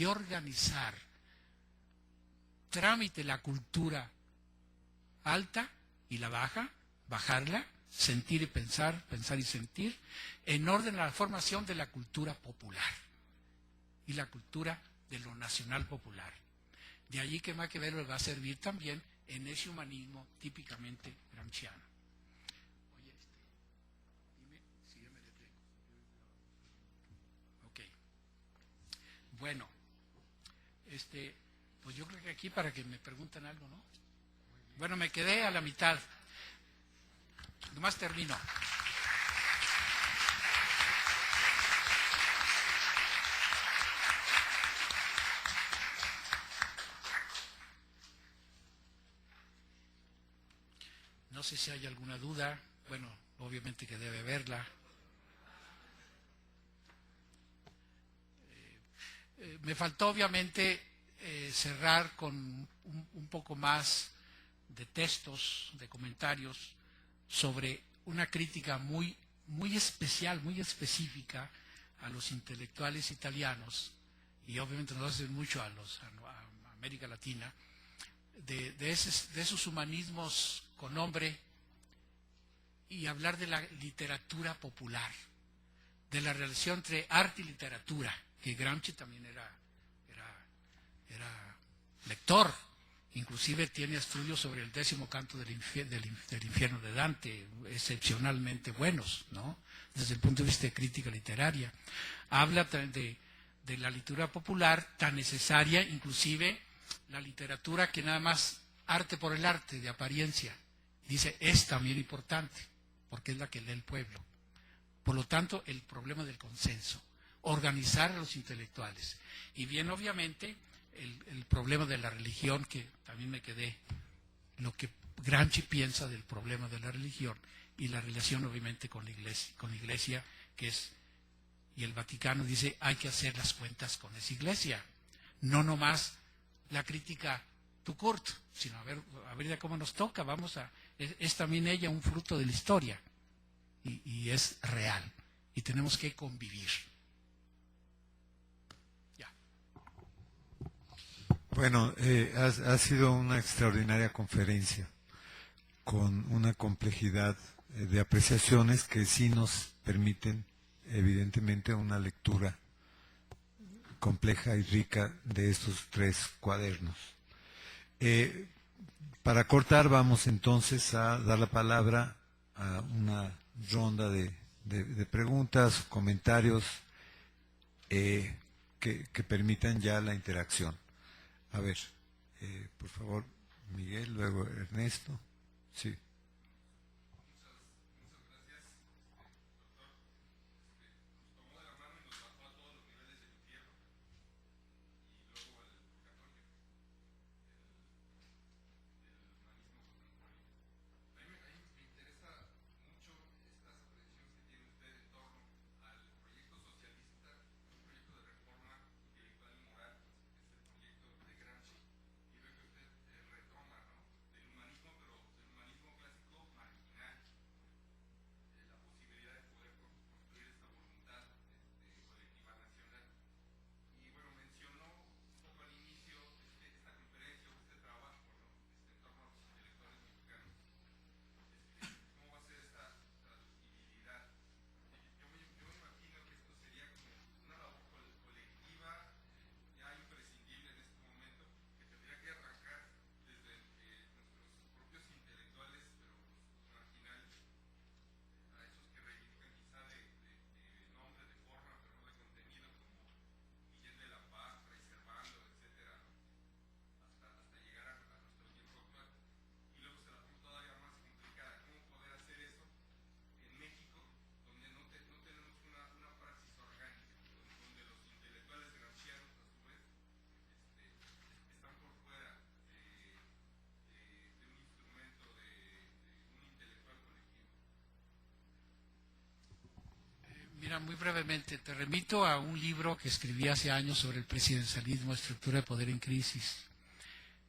de organizar trámite la cultura alta y la baja, bajarla, sentir y pensar, pensar y sentir, en orden a la formación de la cultura popular y la cultura de lo nacional popular. De allí que Maquiavelo va a servir también en ese humanismo típicamente gramsciano. Oye, dime si yo me detengo. Ok. Bueno, pues yo creo que aquí para que me pregunten algo, ¿no? Bueno, me quedé a la mitad. Nomás termino. No sé si hay alguna duda. Bueno, obviamente que debe haberla. Me faltó obviamente cerrar con un poco más de textos, de comentarios sobre una crítica muy especial, muy específica a los intelectuales italianos, y obviamente nos hace mucho a América Latina, de esos humanismos con nombre, y hablar de la literatura popular, de la relación entre arte y literatura, que Gramsci también era lector, inclusive tiene estudios sobre el 10º canto del infierno de Dante, excepcionalmente buenos, ¿no? Desde el punto de vista de crítica literaria. Habla de la literatura popular tan necesaria, inclusive la literatura que nada más arte por el arte, de apariencia. Dice, es también importante, porque es la que lee el pueblo. Por lo tanto, el problema del consenso, organizar a los intelectuales. Y bien, obviamente, el problema de la religión, que también me quedé, lo que Gramsci piensa del problema de la religión y la relación, obviamente, con la iglesia, que es, y el Vaticano dice, hay que hacer las cuentas con esa iglesia. No nomás la crítica tu Kurt, sino a ver ya cómo nos toca, es también ella un fruto de la historia, y es real, y tenemos que convivir. Ya. Bueno, ha sido una extraordinaria conferencia, con una complejidad de apreciaciones que sí nos permiten, evidentemente, una lectura compleja y rica de estos 3 cuadernos. Para cortar, vamos entonces a dar la palabra a una ronda de preguntas, comentarios que permitan ya la interacción. A ver, por favor, Miguel, luego Ernesto. Sí. Mira, muy brevemente, te remito a un libro que escribí hace años sobre el presidencialismo, estructura de poder en crisis.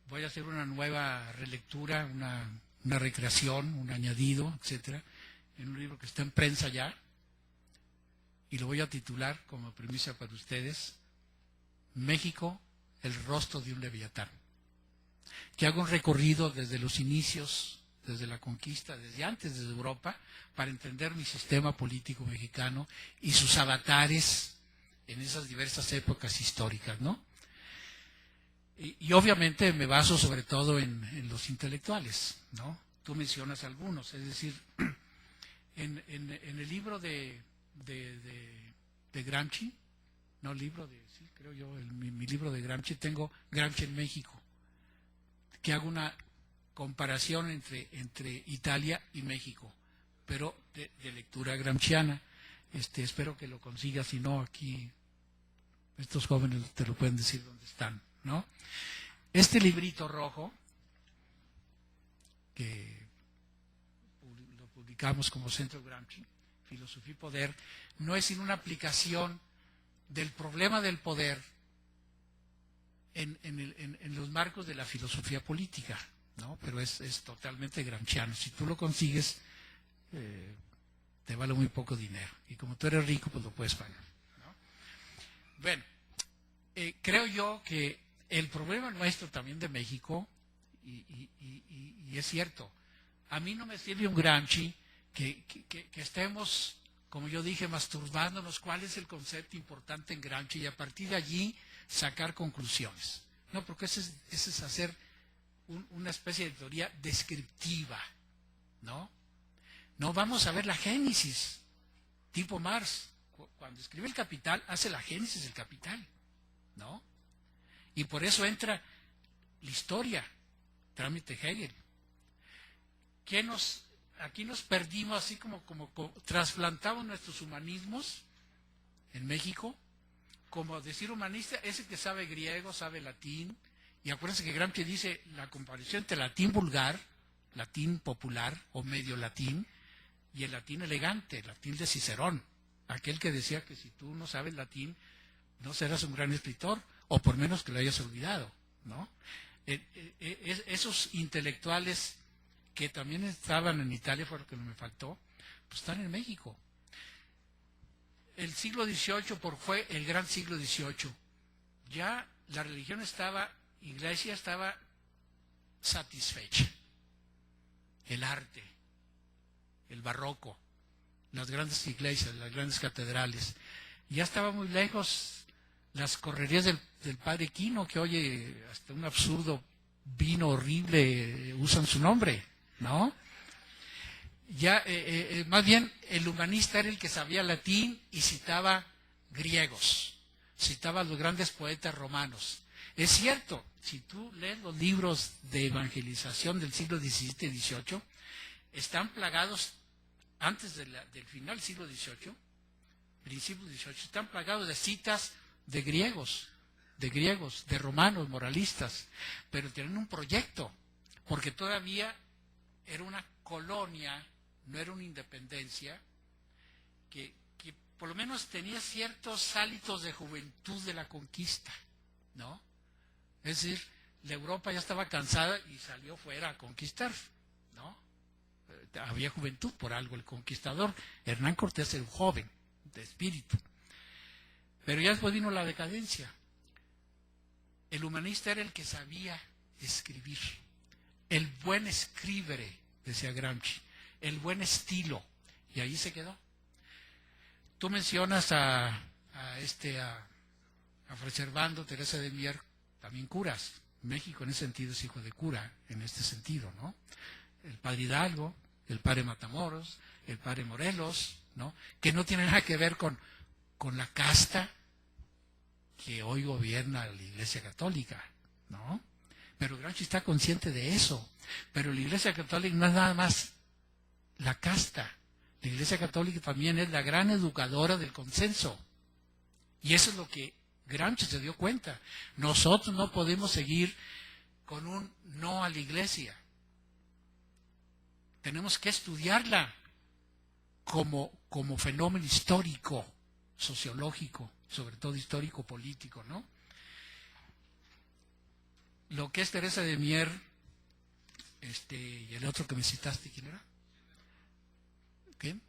Voy a hacer una nueva relectura, una recreación, un añadido, etcétera, en un libro que está en prensa ya, y lo voy a titular como premisa para ustedes, México, el rostro de un leviatán. Que haga un recorrido desde los inicios, desde la conquista, desde antes, desde Europa, para entender mi sistema político mexicano y sus avatares en esas diversas épocas históricas, ¿no? Y obviamente me baso sobre todo en los intelectuales, ¿no? Tú mencionas algunos, es decir, en el libro de Gramsci, no libro de, sí, creo yo, mi libro de Gramsci, tengo Gramsci en México, que hago una comparación entre Italia y México, pero de lectura gramsciana. Espero que lo consigas, si no, aquí estos jóvenes te lo pueden decir dónde están, ¿no? Este librito rojo, que lo publicamos como Centro Gramsci, Filosofía y Poder, no es sino una aplicación del problema del poder en los marcos de la filosofía política, ¿no? Pero es totalmente gramsciano. Si tú lo consigues, te vale muy poco dinero. Y como tú eres rico, pues lo puedes pagar, ¿no? Bueno, creo yo que el problema nuestro también de México, y es cierto, a mí no me sirve un Gramsci que estemos, como yo dije, masturbándonos cuál es el concepto importante en Gramsci y a partir de allí sacar conclusiones. No, porque ese es hacer una especie de teoría descriptiva, ¿no? No, vamos a ver la génesis, tipo Marx. Cuando escribe El Capital, hace la génesis del Capital, ¿no? Y por eso entra la historia, trámite Hegel. Aquí nos perdimos, así como trasplantamos nuestros humanismos en México. Como decir humanista es el que sabe griego, sabe latín, y acuérdense que Gramsci dice la comparación entre latín vulgar, latín popular o medio latín, y el latín elegante, el latín de Cicerón, aquel que decía que si tú no sabes latín, no serás un gran escritor, o por menos que lo hayas olvidado, ¿no? Esos intelectuales que también estaban en Italia, fue lo que me faltó, pues están en México. El siglo XVIII fue el gran siglo XVIII. Ya la religión iglesia estaba satisfecha. El arte, el barroco, las grandes iglesias, las grandes catedrales. Ya estaba muy lejos las correrías del padre Quino, que oye, hasta un absurdo vino horrible usan su nombre, ¿no? Ya, más bien, el humanista era el que sabía latín y citaba griegos, citaba a los grandes poetas romanos. Es cierto, si tú lees los libros de evangelización del siglo XVII y XVIII, están plagados, antes del final del siglo XVIII, principios del XVIII, están plagados de citas de griegos, de romanos, moralistas, pero tienen un proyecto, porque todavía era una colonia, no era una independencia, que por lo menos tenía ciertos hálitos de juventud de la conquista, ¿no? Es decir, la Europa ya estaba cansada y salió fuera a conquistar, ¿no? Había juventud por algo, el conquistador. Hernán Cortés era un joven de espíritu. Pero ya después vino la decadencia. El humanista era el que sabía escribir. El buen escribere, decía Gramsci. El buen estilo. Y ahí se quedó. Tú mencionas a Fray Servando, Teresa de Mier, también curas. México en ese sentido es hijo de cura, en este sentido, ¿no? El padre Hidalgo, el padre Matamoros, el padre Morelos, ¿no? Que no tiene nada que ver con la casta que hoy gobierna la Iglesia Católica, ¿no? Pero Gramsci está consciente de eso. Pero la Iglesia Católica no es nada más la casta. La Iglesia Católica también es la gran educadora del consenso. Y eso es lo que Gramsci se dio cuenta. Nosotros no podemos seguir con un no a la Iglesia. Tenemos que estudiarla como fenómeno histórico, sociológico, sobre todo histórico-político, ¿no? Lo que es Teresa de Mier, y el otro que me citaste, ¿quién era? ¿Quién?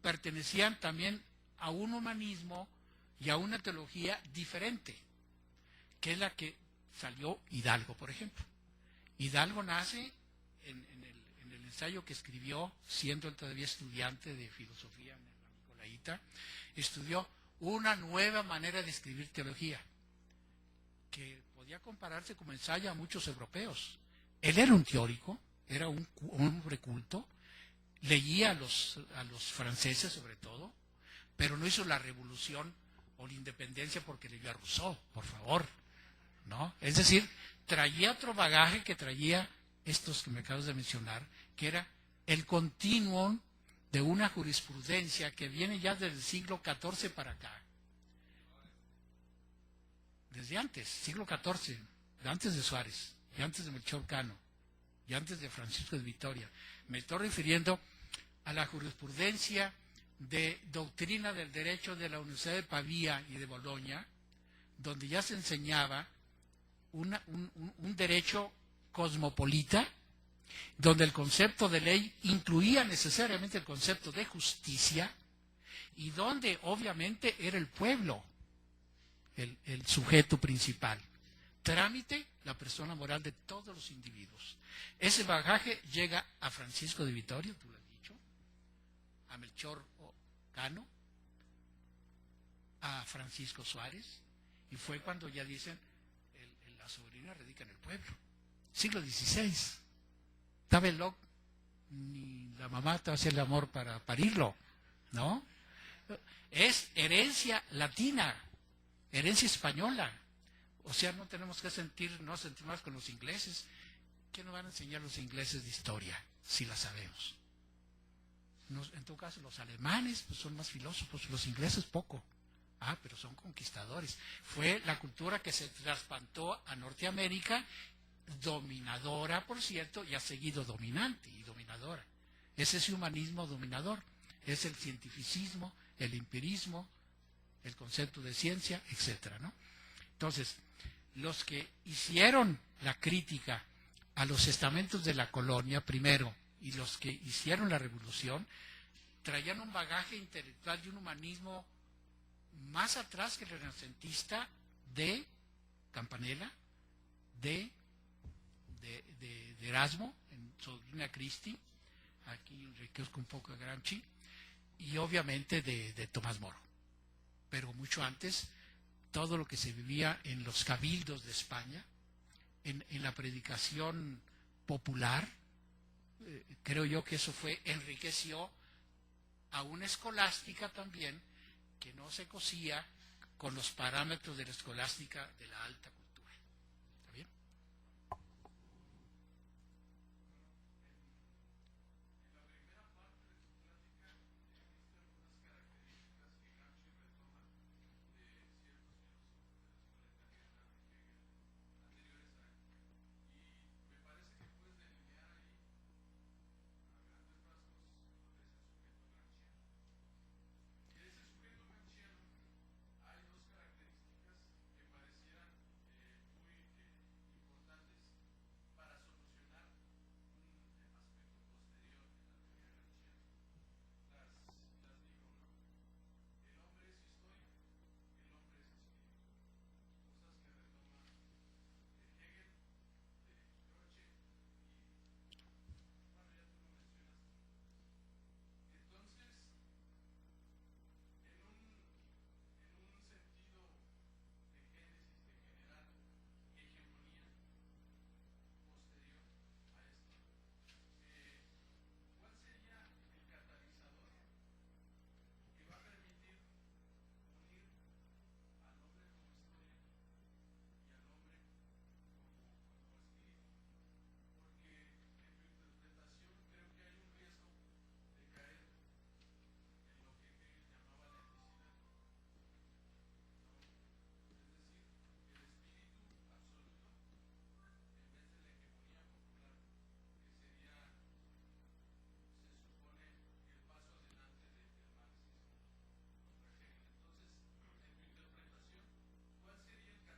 Pertenecían también a un humanismo y a una teología diferente, que es la que salió Hidalgo, por ejemplo. Hidalgo nace en el ensayo que escribió, siendo él todavía estudiante de filosofía en la Nicolaita, estudió una nueva manera de escribir teología, que podía compararse como ensayo a muchos europeos. Él era un teórico, era un hombre culto, leía a los franceses sobre todo, pero no hizo la revolución o la independencia porque leyó a Rousseau, por favor, ¿no? Es decir, traía otro bagaje que traía estos que me acabas de mencionar, que era el continuum de una jurisprudencia que viene ya desde el siglo XIV para acá. Desde antes, siglo XIV, antes de Suárez, y antes de Melchor Cano, y antes de Francisco de Vitoria. Me estoy refiriendo a la jurisprudencia de doctrina del derecho de la Universidad de Pavía y de Bolonia, donde ya se enseñaba un derecho cosmopolita, donde el concepto de ley incluía necesariamente el concepto de justicia, y donde obviamente era el pueblo el sujeto principal. Trámite, la persona moral de todos los individuos. Ese bagaje llega a Francisco de Vitoria, tú lo has dicho, a Melchor Cano, a Francisco Suárez, y fue cuando ya dicen la soberanía radica en el pueblo. Siglo XVI. Tabelloc, ni la mamá te va a hacer el amor para parirlo, ¿no? Es herencia latina, herencia española. O sea, no tenemos que sentir más con los ingleses. ¿Qué nos van a enseñar los ingleses de historia, si la sabemos? En todo caso, los alemanes pues, son más filósofos, los ingleses poco. Ah, pero son conquistadores. Fue la cultura que se trasplantó a Norteamérica, dominadora, por cierto, y ha seguido dominante y dominadora. Es ese humanismo dominador, es el cientificismo, el empirismo, el concepto de ciencia, etcétera, ¿no? Entonces, los que hicieron la crítica a los estamentos de la colonia primero y los que hicieron la revolución traían un bagaje intelectual y un humanismo más atrás que el renacentista de Campanella, de Erasmo, en Sobrina Christi, aquí enriquezco un poco de Gramsci, y obviamente de Tomás Moro. Pero mucho antes, todo lo que se vivía en los cabildos de España, en la predicación popular, creo yo que eso enriqueció a una escolástica también que no se cosía con los parámetros de la escolástica de la alta cultura.